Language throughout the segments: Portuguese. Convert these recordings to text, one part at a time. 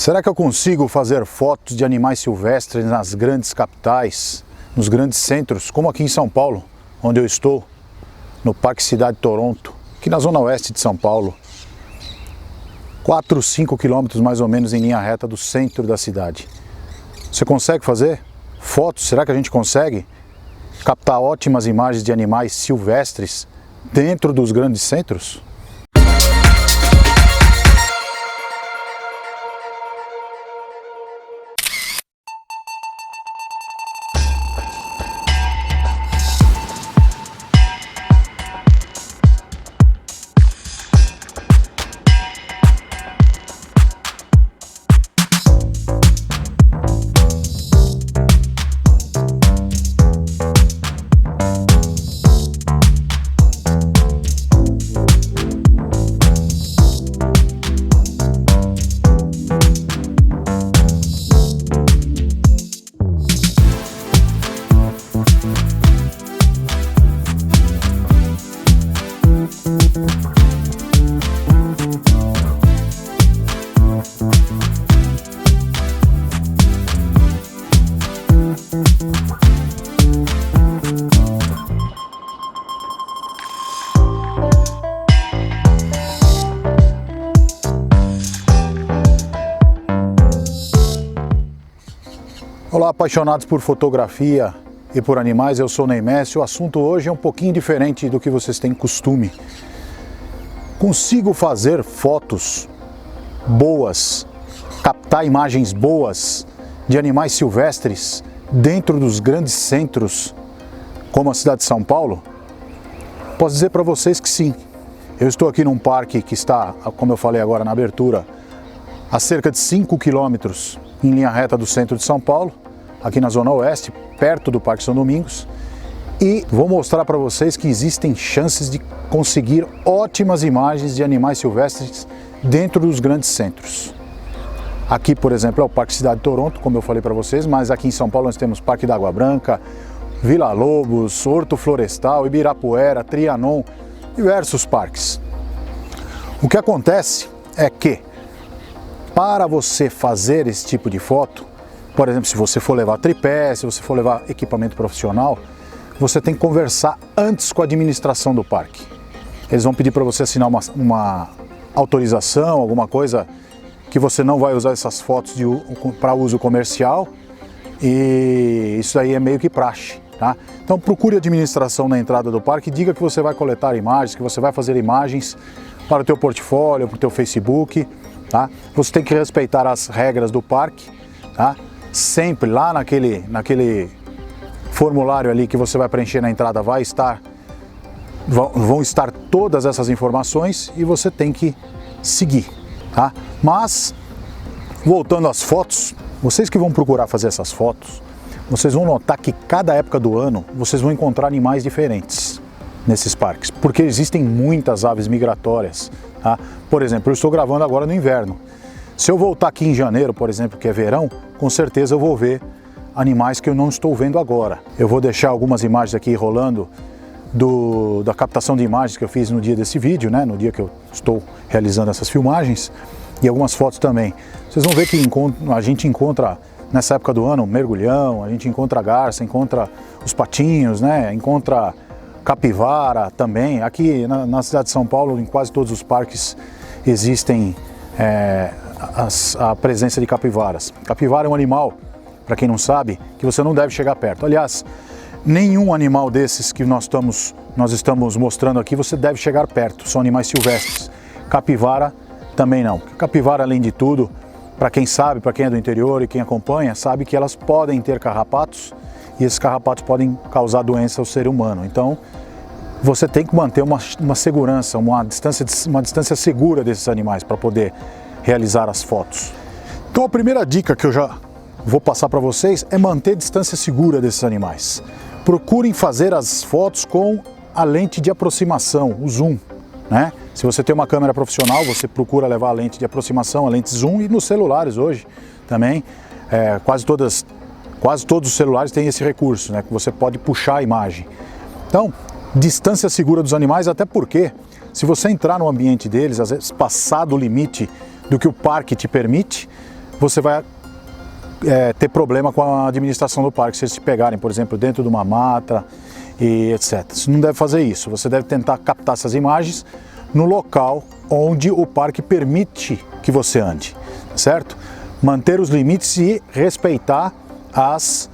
Será que eu consigo fazer fotos de animais silvestres nas grandes capitais, nos grandes centros, como aqui em São Paulo, onde eu estou, no Parque Cidade Toronto, aqui na zona oeste de São Paulo, 4, 5 quilômetros mais ou menos em linha reta do centro da cidade? Você consegue fazer fotos? Será que a gente consegue captar ótimas imagens de animais silvestres dentro dos grandes centros? Olá, apaixonados por fotografia e por animais, eu sou Ney Messi. O assunto hoje é um pouquinho diferente do que vocês têm costume. Consigo fazer fotos boas, captar imagens boas de animais silvestres dentro dos grandes centros, como a cidade de São Paulo? Posso dizer para vocês que sim. Eu estou aqui num parque que está, como eu falei agora na abertura, a cerca de 5 quilômetros em linha reta do centro de São Paulo, aqui na zona oeste, perto do Parque São Domingos, e vou mostrar para vocês que existem chances de conseguir ótimas imagens de animais silvestres dentro dos grandes centros. Aqui, por exemplo, é o Parque Cidade Toronto, como eu falei para vocês, mas aqui em São Paulo nós temos Parque da Água Branca, Vila Lobos, Horto Florestal, Ibirapuera, Trianon, diversos parques. O que acontece é que, para você fazer esse tipo de foto, por exemplo, se você for levar tripé, se você for levar equipamento profissional, você tem que conversar antes com a administração do parque. Eles vão pedir para você assinar uma autorização, alguma coisa que você não vai usar essas fotos para uso comercial, e isso aí é meio que praxe, tá? Então procure a administração na entrada do parque e diga que você vai coletar imagens, que você vai fazer imagens para o teu portfólio, para o teu Facebook, tá? Você tem que respeitar as regras do parque, tá? Sempre lá naquele formulário ali que você vai preencher na entrada vão estar todas essas informações e você tem que seguir, tá? Mas, voltando às fotos, vocês que vão procurar fazer essas fotos, vocês vão notar que cada época do ano vocês vão encontrar animais diferentes nesses parques, porque existem muitas aves migratórias, tá? Por exemplo, eu estou gravando agora no inverno. Se eu voltar aqui em janeiro, por exemplo, que é verão, com certeza eu vou ver animais que eu não estou vendo agora. Eu vou deixar algumas imagens aqui rolando da captação de imagens que eu fiz no dia desse vídeo, né? No dia que eu estou realizando essas filmagens, e algumas fotos também. Vocês vão ver que a gente encontra, nessa época do ano, mergulhão, a gente encontra garça, encontra os patinhos, né? Encontra capivara também. Aqui na cidade de São Paulo, em quase todos os parques, existem a presença de capivaras. Capivara é um animal, para quem não sabe, que você não deve chegar perto. Aliás, nenhum animal desses que nós estamos mostrando aqui você deve chegar perto, são animais silvestres. Capivara também não. Capivara, além de tudo, para quem sabe, para quem é do interior e quem acompanha, sabe que elas podem ter carrapatos e esses carrapatos podem causar doença ao ser humano. Então, você tem que manter uma segurança, uma distância segura desses animais para poder realizar as fotos. Então a primeira dica que eu já vou passar para vocês é manter distância segura desses animais. Procurem fazer as fotos com a lente de aproximação, o zoom, né? Se você tem uma câmera profissional, você procura levar a lente de aproximação, a lente zoom, e nos celulares hoje também, quase todos os celulares têm esse recurso, né? Que você pode puxar a imagem. Então, distância segura dos animais, até porque se você entrar no ambiente deles, às vezes passar do limite do que o parque te permite, você vai ter problema com a administração do parque, se eles te pegarem, por exemplo, dentro de uma mata e etc. Você não deve fazer isso, você deve tentar captar essas imagens no local onde o parque permite que você ande, certo? Manter os limites e respeitar as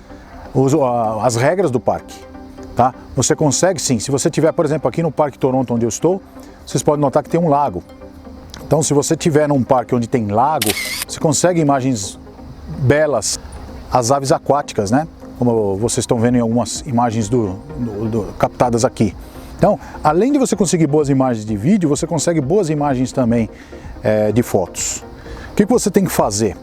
regras do parque, tá? Você consegue sim, se você estiver, por exemplo, aqui no Parque Toronto, onde eu estou, vocês podem notar que tem um lago. Então, se você estiver num parque onde tem lago, você consegue imagens belas, as aves aquáticas, né? Como vocês estão vendo em algumas imagens captadas aqui. Então, além de você conseguir boas imagens de vídeo, você consegue boas imagens também de fotos. O que você tem que fazer?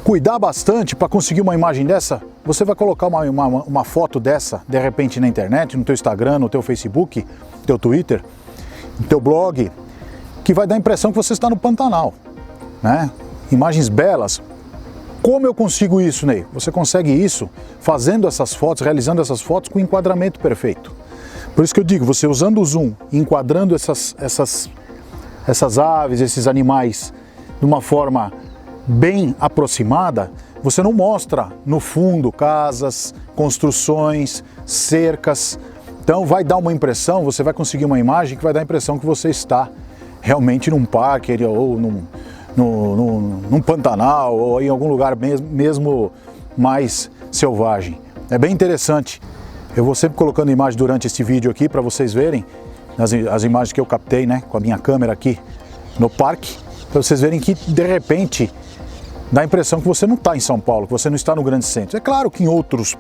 Cuidar bastante para conseguir uma imagem dessa. Você vai colocar uma foto dessa, de repente, na internet, no teu Instagram, no teu Facebook, no teu Twitter, no teu blog, que vai dar a impressão que você está no Pantanal, né? Imagens belas. Como eu consigo isso, Ney? Você consegue isso fazendo essas fotos, realizando essas fotos com enquadramento perfeito. Por isso que eu digo, você usando o zoom, enquadrando essas aves, esses animais de uma forma bem aproximada, você não mostra no fundo casas, construções, cercas. Então vai dar uma impressão, você vai conseguir uma imagem que vai dar a impressão que você está realmente num parque ou num Pantanal ou em algum lugar mesmo mais selvagem. É bem interessante. Eu vou sempre colocando imagem durante este vídeo aqui para vocês verem as imagens que eu captei, né, com a minha câmera aqui no parque, para vocês verem que de repente dá a impressão que você não está em São Paulo, que você não está no grande centro. É claro que em outros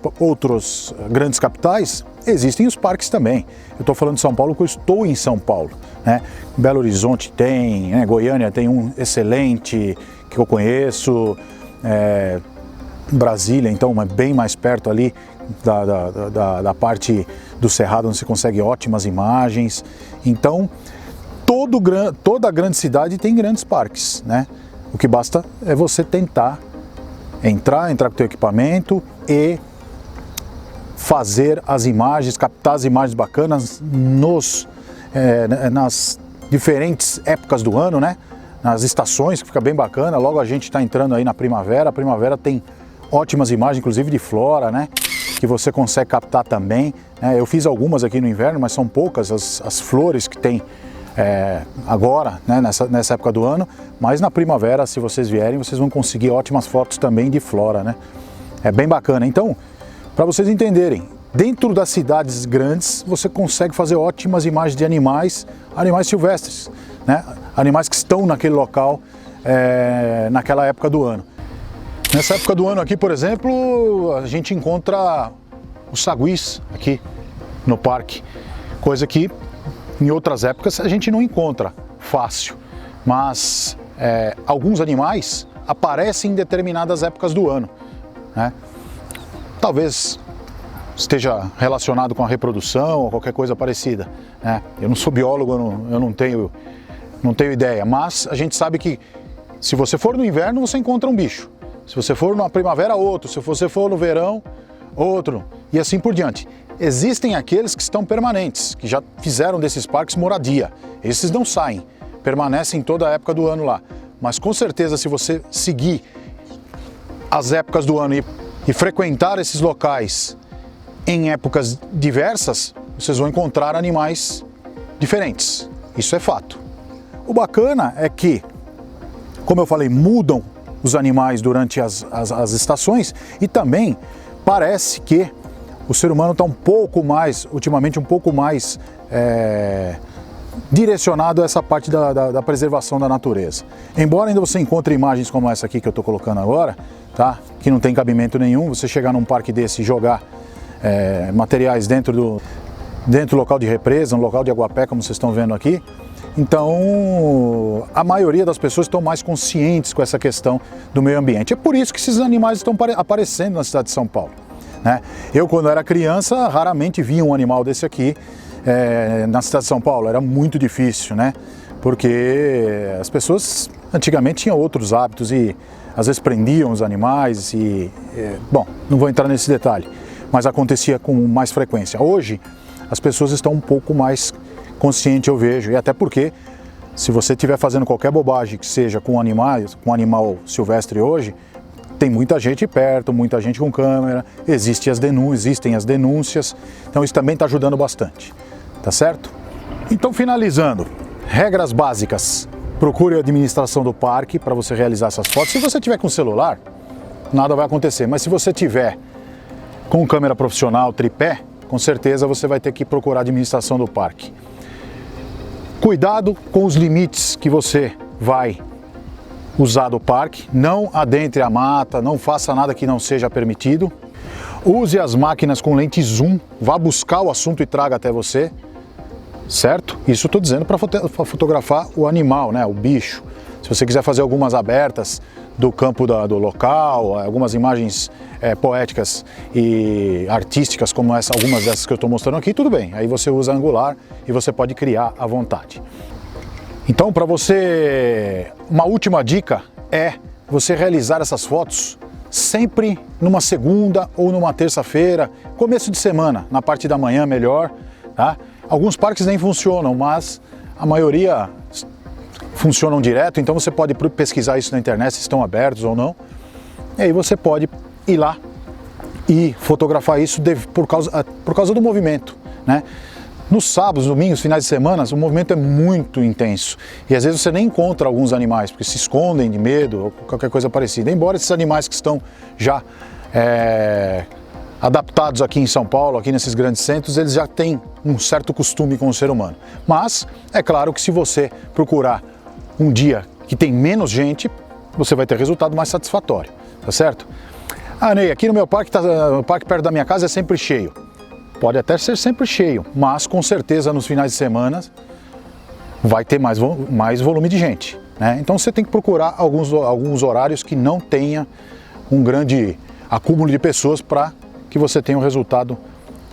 grandes capitais existem os parques também. Eu estou falando de São Paulo porque eu estou em São Paulo, né? Belo Horizonte tem, né? Goiânia tem um excelente que eu conheço, Brasília então é bem mais perto ali da parte do Cerrado, onde você consegue ótimas imagens. Então toda grande cidade tem grandes parques, né? O que basta é você tentar entrar com o teu equipamento e fazer as imagens, captar as imagens bacanas nas diferentes épocas do ano, né? Nas estações, que fica bem bacana. Logo a gente está entrando aí na primavera. A primavera tem ótimas imagens, inclusive de flora, né? Que você consegue captar também, né? Eu fiz algumas aqui no inverno, mas são poucas as flores que tem agora, né, nessa época do ano, mas na primavera, se vocês vierem, vocês vão conseguir ótimas fotos também de flora, né? É bem bacana. Então, para vocês entenderem, dentro das cidades grandes, você consegue fazer ótimas imagens de animais silvestres, né? Animais que estão naquele local, naquela época do ano. Nessa época do ano aqui, por exemplo, a gente encontra os saguis aqui no parque, coisa que em outras épocas a gente não encontra fácil, mas alguns animais aparecem em determinadas épocas do ano, né? Talvez esteja relacionado com a reprodução ou qualquer coisa parecida, né? Eu não sou biólogo, eu não tenho ideia, mas a gente sabe que se você for no inverno você encontra um bicho, se você for na primavera outro, se você for no verão outro e assim por diante. Existem aqueles que estão permanentes, que já fizeram desses parques moradia. Esses não saem, permanecem toda a época do ano lá. Mas com certeza, se você seguir as épocas do ano e frequentar esses locais em épocas diversas, vocês vão encontrar animais diferentes. Isso é fato. O bacana é que, como eu falei, mudam os animais durante as estações e também parece que o ser humano está ultimamente um pouco mais direcionado a essa parte da preservação da natureza. Embora ainda você encontre imagens como essa aqui que eu estou colocando agora, tá? Que não tem cabimento nenhum, você chegar num parque desse e jogar materiais dentro do local de represa, no local de aguapé, como vocês estão vendo aqui. Então, a maioria das pessoas estão mais conscientes com essa questão do meio ambiente. É por isso que esses animais estão aparecendo na cidade de São Paulo, né? Eu, quando era criança, raramente via um animal desse aqui na cidade de São Paulo. Era muito difícil, né? Porque as pessoas antigamente tinham outros hábitos e às vezes prendiam os animais bom, não vou entrar nesse detalhe, mas acontecia com mais frequência. Hoje, as pessoas estão um pouco mais conscientes, eu vejo, e até porque se você estiver fazendo qualquer bobagem que seja com animais, com animal silvestre hoje, tem muita gente perto, muita gente com câmera, existem as denúncias, então isso também está ajudando bastante, tá certo? Então, finalizando, regras básicas: procure a administração do parque para você realizar essas fotos. Se você tiver com celular, nada vai acontecer, mas se você tiver com câmera profissional, tripé, com certeza você vai ter que procurar a administração do parque. Cuidado com os limites que você vai usar do parque, não adentre a mata, não faça nada que não seja permitido. Use as máquinas com lente zoom, vá buscar o assunto e traga até você, certo? Isso eu estou dizendo para fotografar o animal, né, o bicho. Se você quiser fazer algumas abertas do campo do local, algumas imagens poéticas e artísticas como algumas dessas que eu estou mostrando aqui, tudo bem. Aí você usa angular e você pode criar à vontade. Então, para você, uma última dica é você realizar essas fotos sempre numa segunda ou numa terça-feira, começo de semana, na parte da manhã melhor, tá? Alguns parques nem funcionam, mas a maioria funcionam direto, então você pode pesquisar isso na internet, se estão abertos ou não, e aí você pode ir lá e fotografar isso por causa do movimento, né? Nos sábados, domingos, finais de semana, o movimento é muito intenso e às vezes você nem encontra alguns animais, porque se escondem de medo ou qualquer coisa parecida, embora esses animais que estão já adaptados aqui em São Paulo, aqui nesses grandes centros, eles já têm um certo costume com o ser humano. Mas é claro que se você procurar um dia que tem menos gente, você vai ter resultado mais satisfatório, tá certo? Ah, Ney, aqui no meu parque, o parque perto da minha casa é sempre cheio. Pode até ser sempre cheio, mas com certeza nos finais de semana vai ter mais volume de gente, né? Então você tem que procurar alguns horários que não tenha um grande acúmulo de pessoas para que você tenha um resultado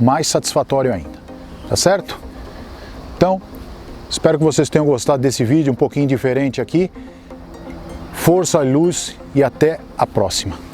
mais satisfatório ainda, tá certo? Então, espero que vocês tenham gostado desse vídeo, um pouquinho diferente aqui. Força e luz e até a próxima!